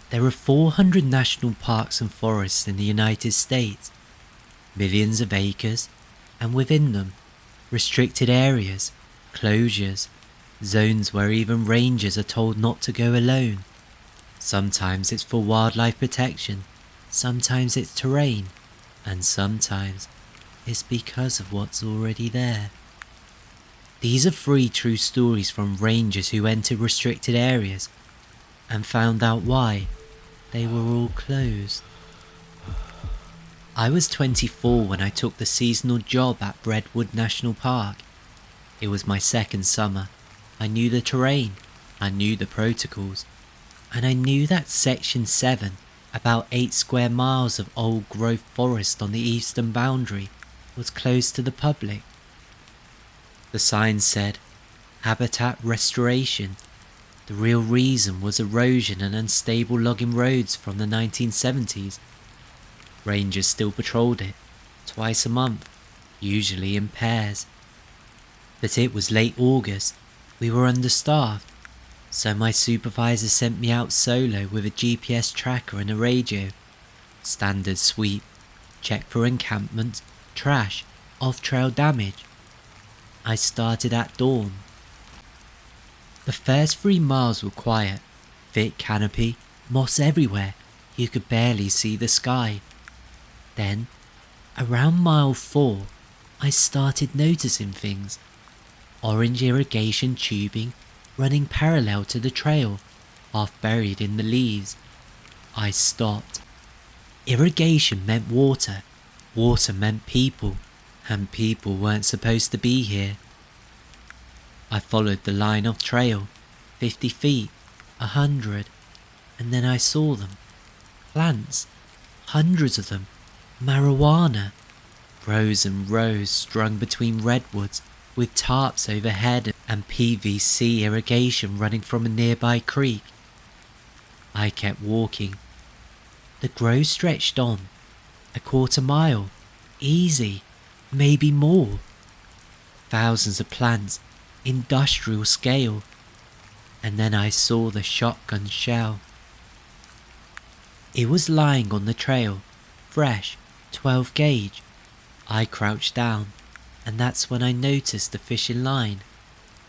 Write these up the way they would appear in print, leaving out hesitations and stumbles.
There are 400 national parks and forests in the United States, millions of acres, and within them, restricted areas, closures, zones where even rangers are told not to go alone. Sometimes it's for wildlife protection, sometimes it's terrain, and sometimes it's because of what's already there. These are 3 true stories from rangers who entered restricted areas and found out why they were all closed. I was 24 when I took the seasonal job at Redwood National Park. It was my second summer. I knew the terrain, I knew the protocols, and I knew that Section 7, about 8 square miles of old growth forest on the eastern boundary, was closed to the public. The sign said, Habitat Restoration. The real reason was erosion and unstable logging roads from the 1970s. Rangers still patrolled it, twice a month, usually in pairs. But it was late August, we were understaffed, so my supervisor sent me out solo with a GPS tracker and a radio. Standard sweep, check for encampments, trash, off-trail damage. I started at dawn. The first 3 miles were quiet, thick canopy, moss everywhere, you could barely see the sky. Then, around mile 4, I started noticing things. Orange irrigation tubing running parallel to the trail, half buried in the leaves. I stopped. Irrigation meant water, water meant people, and people weren't supposed to be here. I followed the line of trail, 50 feet, 100, and then I saw them. Plants, hundreds of them, marijuana, rows and rows strung between redwoods with tarps overhead and PVC irrigation running from a nearby creek. I kept walking. The grow stretched on, a quarter mile, easy, maybe more. Thousands of plants, industrial scale, and then I saw the shotgun shell. It was lying on the trail, fresh, 12 gauge. I crouched down, and that's when I noticed the fishing line,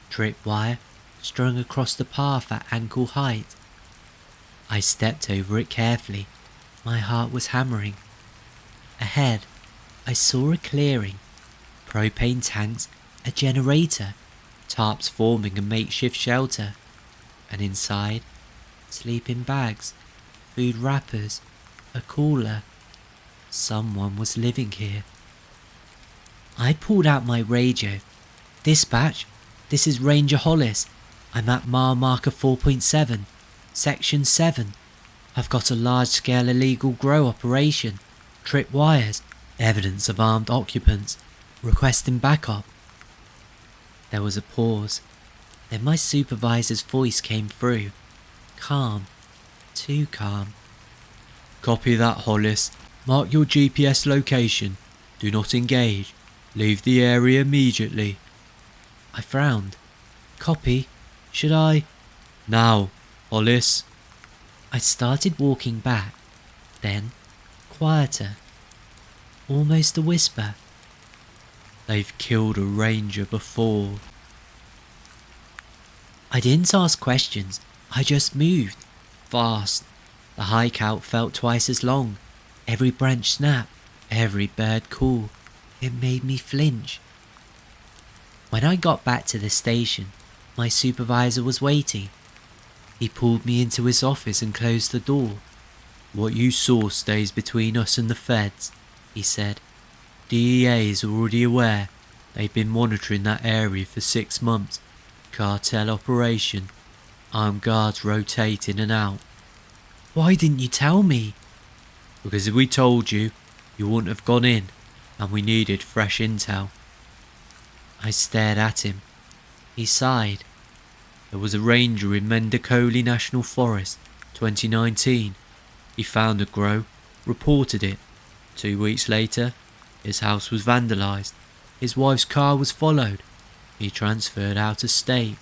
trip wire strung across the path at ankle height. I stepped over it carefully, my heart was hammering. Ahead, I saw a clearing, propane tanks, a generator, tarps forming a makeshift shelter, and inside, sleeping bags, food wrappers, a cooler. Someone was living here. I pulled out my radio. Dispatch, this is Ranger Hollis. I'm at mile marker 4.7, section 7. I've got a large-scale illegal grow operation, trip wires, evidence of armed occupants, requesting backup. There was a pause. Then my supervisor's voice came through. Calm. Too calm. Copy that, Hollis. Mark your GPS location. Do not engage. Leave the area immediately. I frowned. Copy. Should I? Now, Hollis. I started walking back. Then, quieter. Almost a whisper. They've killed a ranger before. I didn't ask questions, I just moved. Fast. The hike out felt twice as long. Every branch snap, every bird call. It made me flinch. When I got back to the station, my supervisor was waiting. He pulled me into his office and closed the door. What you saw stays between us and the feds, he said. DEA is already aware. They've been monitoring that area for 6 months. Cartel operation. Armed guards rotate in and out. Why didn't you tell me? Because if we told you, you wouldn't have gone in, and we needed fresh intel. I stared at him. He sighed. There was a ranger in Mendocoli National Forest, 2019. He found a grow, reported it. 2 weeks later, his house was vandalised. His wife's car was followed. He transferred out of state.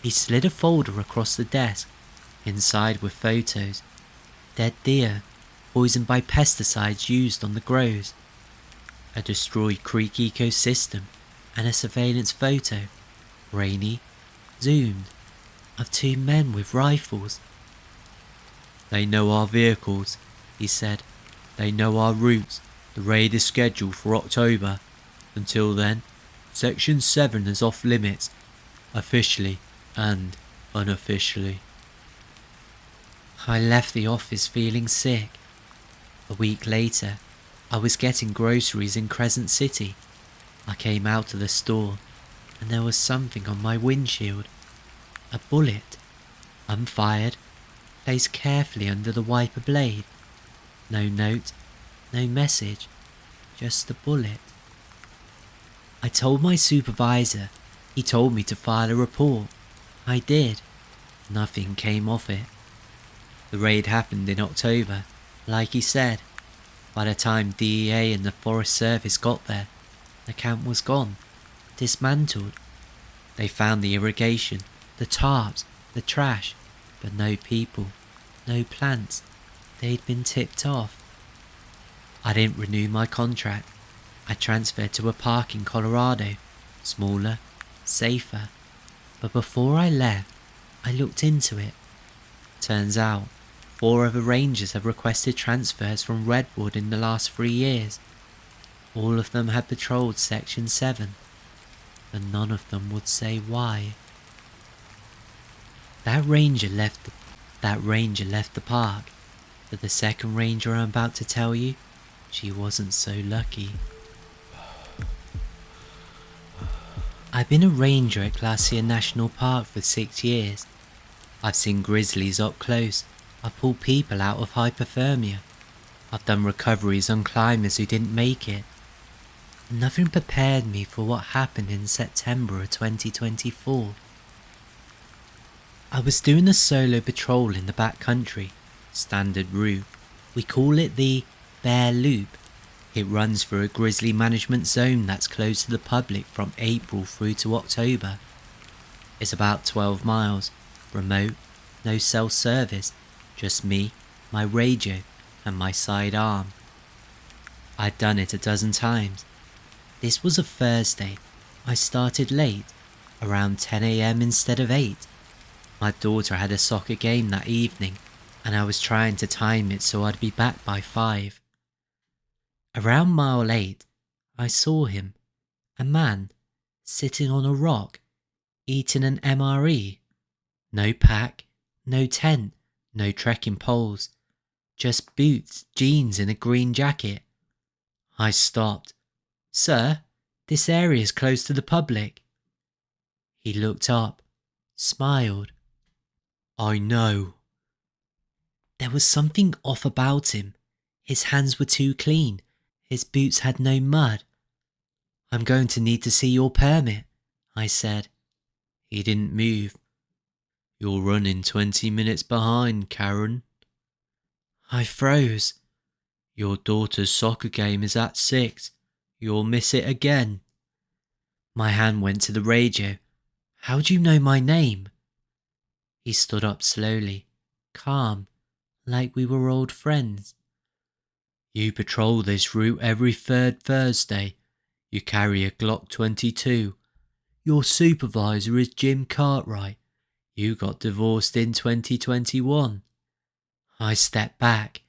He slid a folder across the desk. Inside were photos. Dead deer, poisoned by pesticides used on the grows. A destroyed creek ecosystem, and a surveillance photo, grainy, zoomed, of two men with rifles. "They know our vehicles," he said. "They know our routes. The raid is scheduled for October. Until then, Section 7 is off limits, officially and unofficially." I left the office feeling sick. A week later, I was getting groceries in Crescent City. I came out of the store, and there was something on my windshield. A bullet, unfired, placed carefully under the wiper blade. No note, no message, just a bullet. I told my supervisor. He told me to file a report. I did. Nothing came of it. The raid happened in October, like he said. By the time DEA and the Forest Service got there, the camp was gone, dismantled. They found the irrigation, the tarps, the trash, but no people, no plants. They'd been tipped off. I didn't renew my contract. I transferred to a park in Colorado, smaller, safer. But before I left, I looked into it. Turns out, 4 other rangers have requested transfers from Redwood in the last 3 years. All of them had patrolled Section 7, but none of them would say why. That ranger left the park, but the second ranger I'm about to tell you, she wasn't so lucky. I've been a ranger at Glacier National Park for 6 years. I've seen grizzlies up close. I've pulled people out of hypothermia. I've done recoveries on climbers who didn't make it. Nothing prepared me for what happened in September of 2024. I was doing a solo patrol in the backcountry, standard route. We call it the Bear Loop. It runs through a grizzly management zone that's closed to the public from April through to October. It's about 12 miles, remote, no cell service, just me, my radio, and my sidearm. I'd done it a dozen times. This was a Thursday. I started late, around 10 AM instead of 8. My daughter had a soccer game that evening, and I was trying to time it so I'd be back by 5. Around mile 8, I saw him, a man, sitting on a rock, eating an MRE. No pack, no tent, no trekking poles, just boots, jeans and a green jacket. I stopped. "Sir, this area is closed to the public." He looked up, smiled. "I know." There was something off about him. His hands were too clean. His boots had no mud. "I'm going to need to see your permit," I said. He didn't move. "You're running 20 minutes behind, Karen." I froze. "Your daughter's soccer game is at 6. You'll miss it again." My hand went to the radio. "How do you know my name?" He stood up slowly, calm, like we were old friends. "You patrol this route every 3rd Thursday. You carry a Glock 22. Your supervisor is Jim Cartwright. You got divorced in 2021. I stepped back.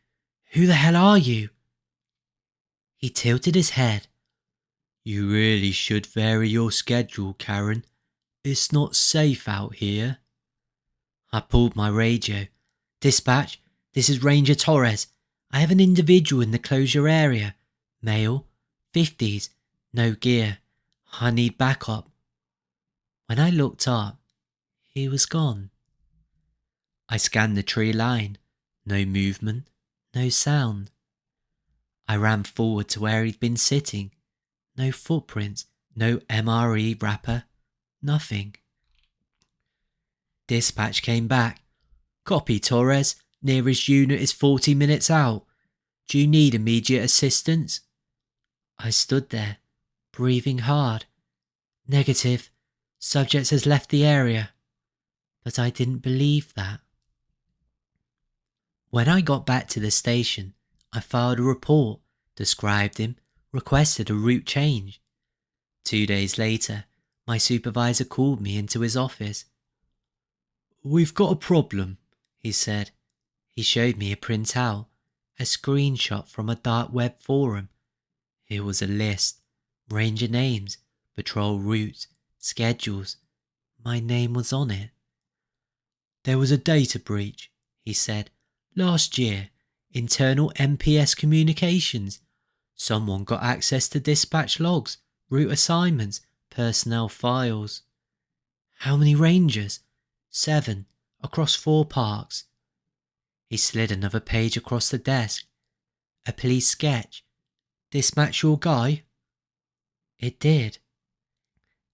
"Who the hell are you?" He tilted his head. "You really should vary your schedule, Karen. It's not safe out here." I pulled my radio. "Dispatch, this is Ranger Torres. I have an individual in the closure area. Male, 50s, no gear. I need backup." When I looked up, he was gone. I scanned the tree line. No movement, no sound. I ran forward to where he'd been sitting. No footprints, no MRE wrapper, nothing. Dispatch came back. "Copy, Torres. Nearest unit is 40 minutes out. Do you need immediate assistance?" I stood there, breathing hard. "Negative. Subject has left the area." But I didn't believe that. When I got back to the station, I filed a report, described him, requested a route change. 2 days later, my supervisor called me into his office. "We've got a problem," he said. He showed me a printout, a screenshot from a dark web forum. Here was a list, ranger names, patrol routes, schedules. My name was on it. "There was a data breach," he said. "Last year, internal MPS communications. Someone got access to dispatch logs, route assignments, personnel files." "How many rangers?" "7, across 4 parks." He slid another page across the desk. "A police sketch. This match your guy?" It did.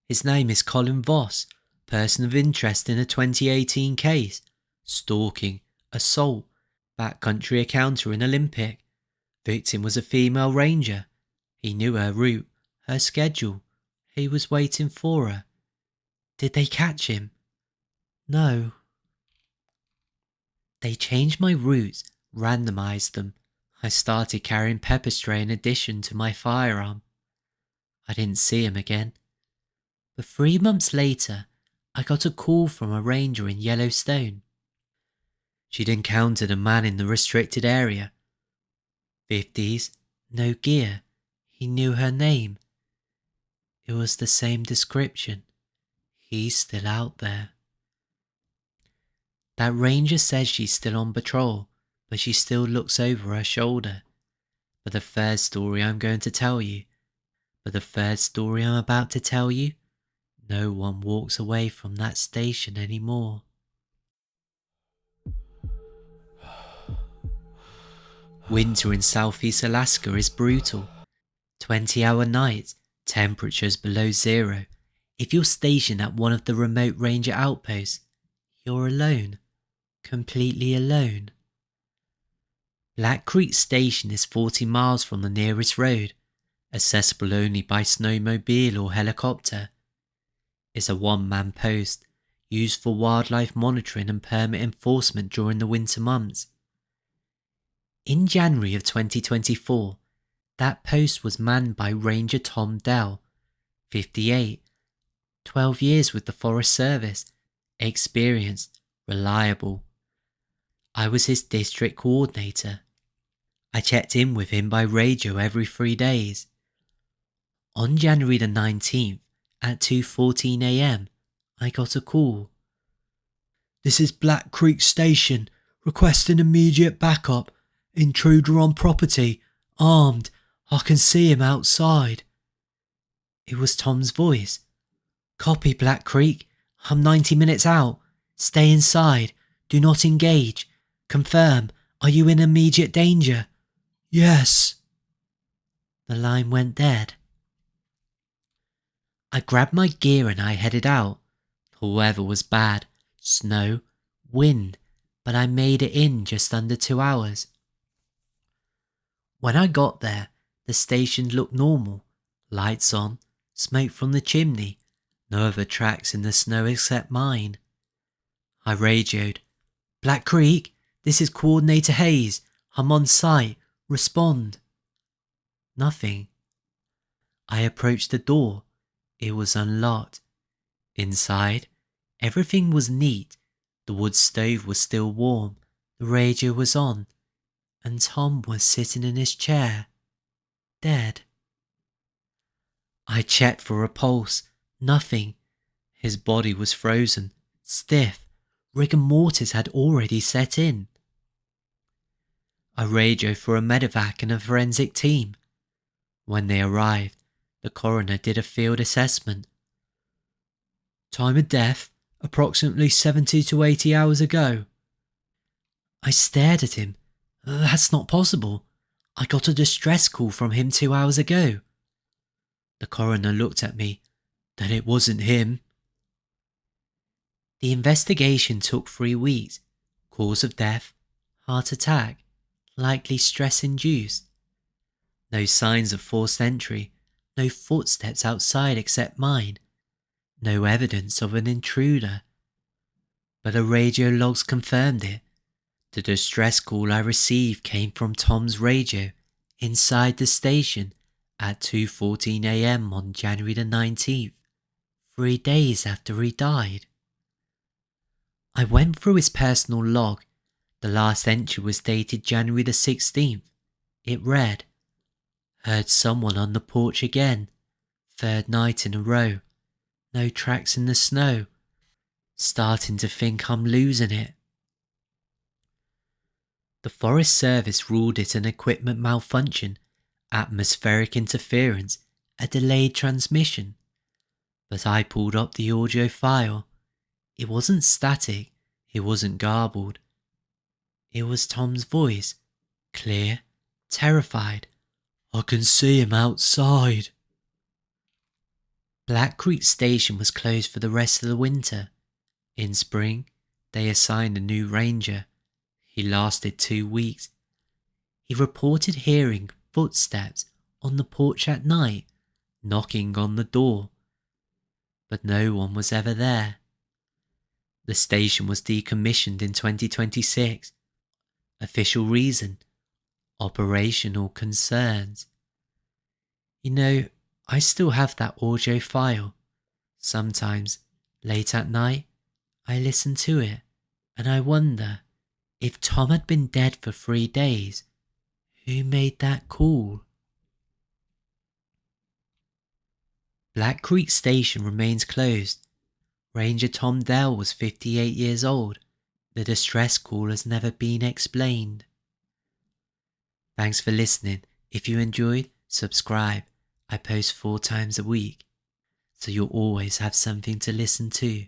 "His name is Colin Voss, person of interest in a 2018 case. Stalking, assault, backcountry encounter in Olympic. Victim was a female ranger. He knew her route, her schedule. He was waiting for her." "Did they catch him?" "No." "They changed my routes, randomized them. I started carrying pepper spray in addition to my firearm. I didn't see him again. But 3 months later, I got a call from a ranger in Yellowstone. She'd encountered a man in the restricted area. 50s, no gear. He knew her name. It was the same description. He's still out there." "That ranger says she's still on patrol, but she still looks over her shoulder. But the third story I'm about to tell you, no one walks away from that station anymore." Winter in southeast Alaska is brutal. 20-hour nights, temperatures below zero. If you're stationed at one of the remote ranger outposts, you're alone, completely alone. Black Creek Station is 40 miles from the nearest road, accessible only by snowmobile or helicopter. It's a one-man post, used for wildlife monitoring and permit enforcement during the winter months. In January of 2024, that post was manned by Ranger Tom Dell, 58, 12 years with the Forest Service, experienced, reliable. I was his district coordinator. I checked in with him by radio every 3 days. On January the 19th, at 2:14 a.m, I got a call. "This is Black Creek Station, requesting immediate backup. Intruder on property, armed. I can see him outside." It was Tom's voice. "Copy, Black Creek. I'm 90 minutes out. Stay inside. Do not engage. Confirm. Are you in immediate danger?" "Yes." The line went dead. I grabbed my gear and I headed out. The weather was bad. Snow, wind, but I made it in just under 2 hours. When I got there, the station looked normal. Lights on, smoke from the chimney, no other tracks in the snow except mine. I radioed. "Black Creek, this is Coordinator Hayes. I'm on site. Respond." Nothing. I approached the door. It was unlocked. Inside, everything was neat. The wood stove was still warm. The radio was on. And Tom was sitting in his chair, dead. I checked for a pulse. Nothing. His body was frozen, stiff. Rigor mortis had already set in. I radioed for a medevac and a forensic team. When they arrived, the coroner did a field assessment. "Time of death, approximately 70 to 80 hours ago." I stared at him. "That's not possible. I got a distress call from him 2 hours ago." The coroner looked at me. "Then it wasn't him." The investigation took 3 weeks. Cause of death, heart attack, likely stress-induced. No signs of forced entry, no footsteps outside except mine, no evidence of an intruder. But the radio logs confirmed it. The distress call I received came from Tom's radio inside the station at 2:14 a.m. on January the 19th, 3 days after he died. I went through his personal log. The last entry was dated January the 16th. It read, "Heard someone on the porch again. 3rd night in a row. No tracks in the snow. Starting to think I'm losing it." The Forest Service ruled it an equipment malfunction, atmospheric interference, a delayed transmission. But I pulled up the audio file. It wasn't static, it wasn't garbled. It was Tom's voice, clear, terrified. "I can see him outside." Black Creek Station was closed for the rest of the winter. In spring, they assigned a new ranger. He lasted 2 weeks. He reported hearing footsteps on the porch at night, knocking on the door. But no one was ever there. The station was decommissioned in 2026. Official reason: operational concerns. You know, I still have that audio file. Sometimes, late at night, I listen to it and I wonder, if Tom had been dead for 3 days, who made that call? Black Creek Station remains closed. Ranger Tom Dell was 58 years old. The distress call has never been explained. Thanks for listening. If you enjoyed, subscribe. I post 4 times a week, so you'll always have something to listen to.